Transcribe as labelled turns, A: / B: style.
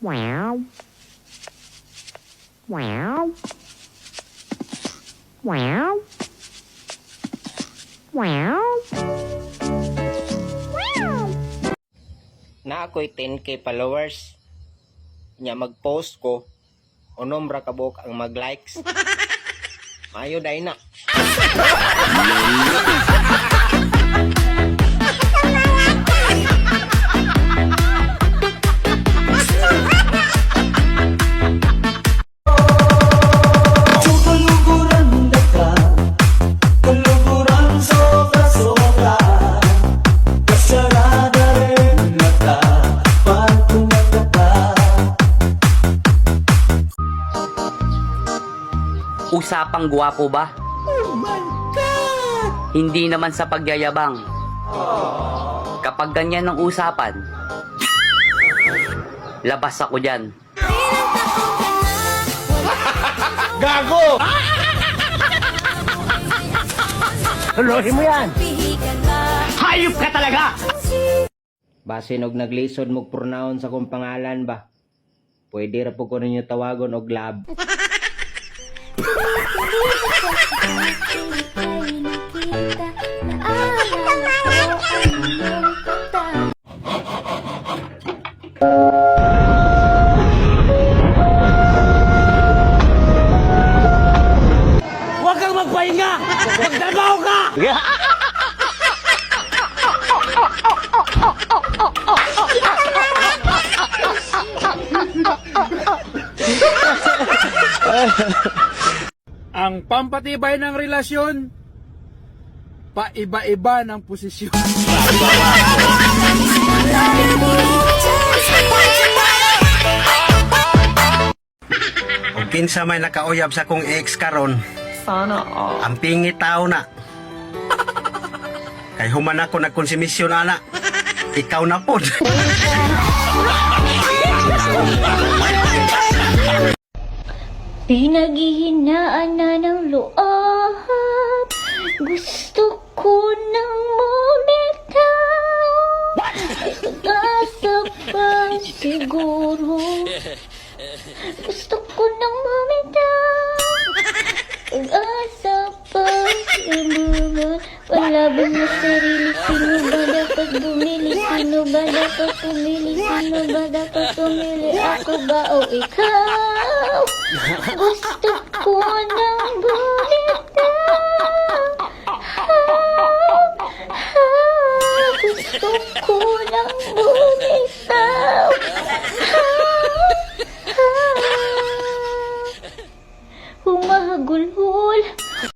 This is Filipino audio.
A: Wow. Wow. Wow. Wow. Wow.
B: Na ako'y 10k followers. Nya mag-post ko, unom ra kabuk ang mag-likes. Mayo day na.
C: Usapang gwapo ba?
D: Oh my God!
C: Hindi naman sa pagyayabang. Kapag ganyan ang usapan, labas ako dyan.
D: Gago! Tuloy mo yan! Hayop ka talaga!
B: Base og naglisod mo pronoun sa kong pangalan ba? Pwede ra po ko ninyo tawagon og lab.
D: Huwag kang magpahinga! Magtrabaho ka!
E: Ang pampatibay ng relasyon, paiba-iba ng posisyon.
F: Kung kinsa may nakauyab sa kong ex karon, sana ang pingit tao na. Kay human ako nagkonsumisyon ana, ikaw na pod.
G: Pinaghihinaan na ng loob, gusto ko nang bumitaw. May pag-asa pa siguro, gusto ko nang bumitaw. Pag-asa pa siguro, palaban mo sarili, sino ba dapat bumili? Sino ba dapat pumili? Sino ba dapat pumili? Ako ba o ikaw? Gusto ko nang bumitaw. Gusto ko nang bumitaw. Humahagulhol